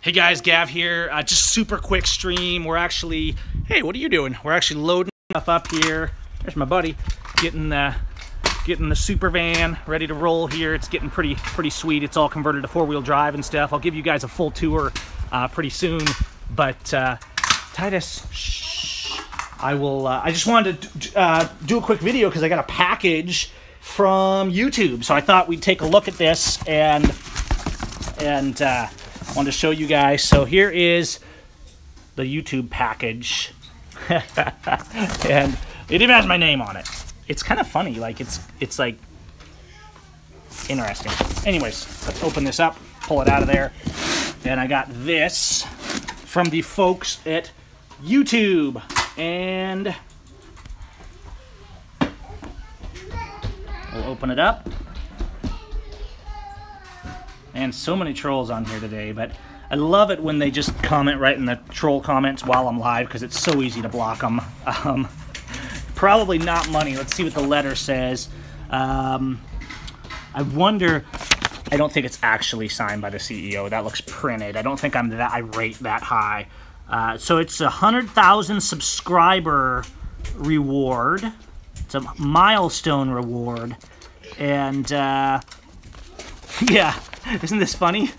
Hey guys, Gav here. Just super quick stream. We're actually, hey, what are you doing? We're actually loading stuff up here. There's my buddy getting the super van ready to roll here. It's getting pretty sweet. It's all converted to four-wheel drive and stuff. I'll give you guys a full tour pretty soon. But Titus, shh. I just wanted to do a quick video because I got a package from YouTube. So I thought we'd take a look at this and wanted to show you guys. So here is the YouTube package. And it even has my name on it. It's kind of funny, like it's like interesting. Anyways, let's open this up, pull it out of there. And I got this from the folks at YouTube. And we'll open it up. And so many trolls on here today, but I love it when they just comment right in the troll comments while I'm live because it's so easy to block them. Probably not money. Let's see what the letter says. I wonder, I don't think it's actually signed by the CEO. That looks printed. I don't think I'm that irate that high. So it's a 100,000 subscriber reward. It's a milestone reward. And yeah, isn't this funny?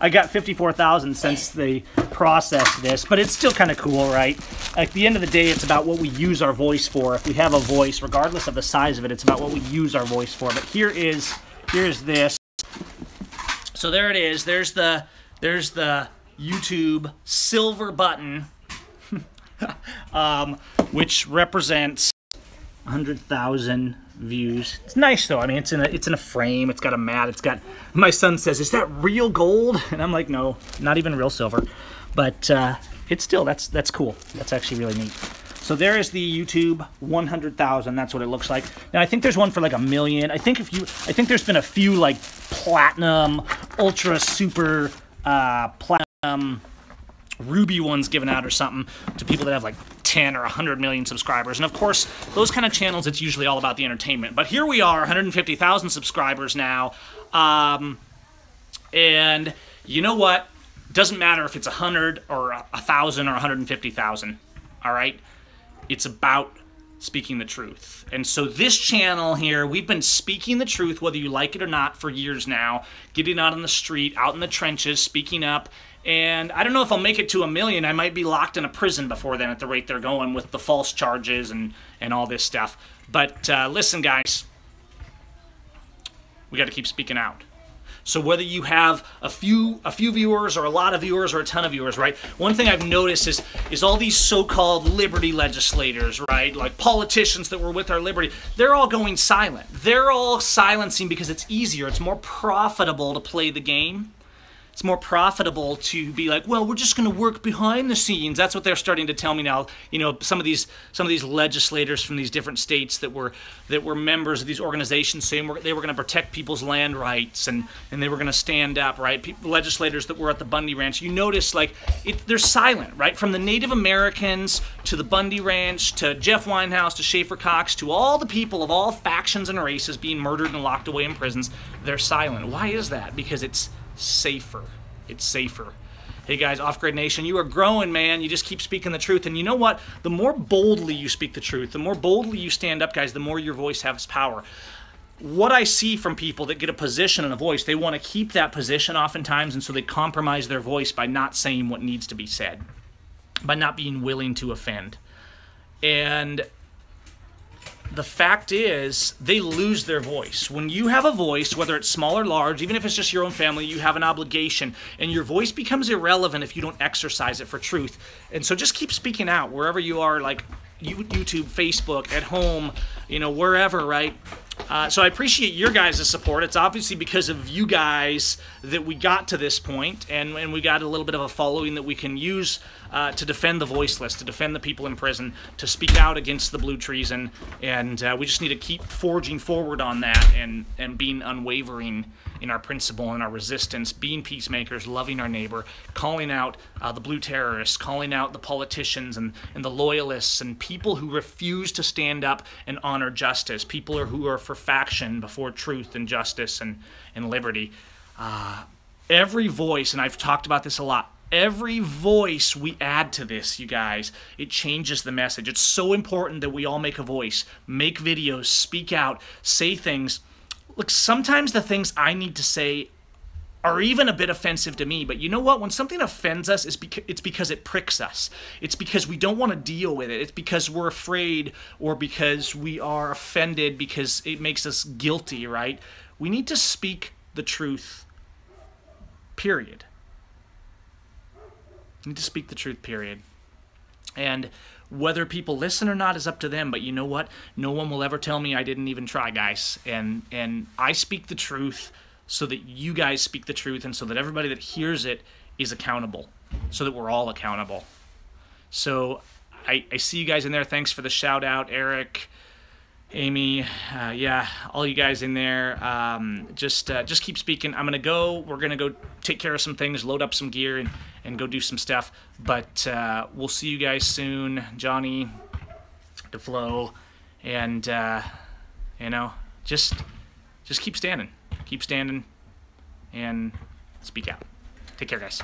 I got 54,000 since they processed this, but it's still kind of cool, right? At the end of the day, it's about what we use our voice for. If we have a voice, regardless of the size of it, it's about what we use our voice for. But here's this. So there it is. There's the YouTube silver button, which represents 100,000 views. It's nice though. I mean, it's in a frame. It's got a mat. It's got. My son says, "Is that real gold?" And I'm like, "No, not even real silver." But it's still that's cool. That's actually really neat. So there is the YouTube 100,000. That's what it looks like. Now I think there's one for like 1 million. I think there's been a few like platinum, ultra, super platinum, ruby ones given out or something to people that have like 10 or 100 million subscribers. And of course, those kind of channels, it's usually all about the entertainment. But here we are, 150,000 subscribers now. And you know what? Doesn't matter if it's 100 or 1,000 or 150,000. All right? It's about speaking the truth. And so this channel here, we've been speaking the truth, whether you like it or not, for years now. Getting out on the street, out in the trenches, speaking up. And I don't know if I'll make it to 1 million. I might be locked in a prison before then at the rate they're going with the false charges and all this stuff. But listen, guys, we got to keep speaking out. So whether you have a few viewers or a lot of viewers or a ton of viewers, right? One thing I've noticed is all these so-called liberty legislators, right? Like politicians that were with our liberty, they're all going silent. They're all silencing because it's easier. It's more profitable to play the game. It's more profitable to be like, well, we're just going to work behind the scenes. That's what they're starting to tell me now. You know, some of these legislators from these different states that were members of these organizations saying they were going to protect people's land rights and they were going to stand up, right? Legislators that were at the Bundy Ranch. You notice, like, they're silent, right? From the Native Americans to the Bundy Ranch to Jeff Winehouse to Schaefer Cox to all the people of all factions and races being murdered and locked away in prisons, they're silent. Why is that? Because it's safer. It's safer. Hey guys, Off Grid Nation, you are growing, man. You just keep speaking the truth. And you know what? The more boldly you speak the truth, the more boldly you stand up, guys, the more your voice has power. What I see from people that get a position and a voice, they want to keep that position oftentimes, and so they compromise their voice by not saying what needs to be said, by not being willing to offend. And the fact is, they lose their voice. When you have a voice, whether it's small or large, even if it's just your own family, you have an obligation, and your voice becomes irrelevant if you don't exercise it for truth. And so just keep speaking out wherever you are, like YouTube, Facebook, at home, you know, wherever, right? So I appreciate your guys' support. It's obviously because of you guys that we got to this point, and we got a little bit of a following that we can use to defend the voiceless, to defend the people in prison, to speak out against the blue treason, and we just need to keep forging forward on that and being unwavering in our principle and our resistance, being peacemakers, loving our neighbor, calling out the blue terrorists, calling out the politicians and the loyalists and people who refuse to stand up and honor justice, people who are for faction before truth and justice and liberty. every voice, and I've talked about this a lot, every voice we add to this, you guys, it changes the message. It's so important that we all make a voice, make videos, speak out, say things. Look, sometimes the things I need to say are even a bit offensive to me, but you know what? When something offends us, it's because it pricks us. It's because we don't want to deal with it. It's because we're afraid, or because we are offended because it makes us guilty, right? We need to speak the truth, period. We need to speak the truth, period. And whether people listen or not is up to them, but you know what? No one will ever tell me I didn't even try, guys. And I speak the truth so that you guys speak the truth, and so that everybody that hears it is accountable, so that we're all accountable. So I see you guys in there. Thanks for the shout out, Eric, Amy, yeah, all you guys in there. Just keep speaking. We're gonna go take care of some things, load up some gear, and go do some stuff. But we'll see you guys soon, Johnny, DeFlo, and you know, just keep standing. Keep standing and speak out. Take care, guys.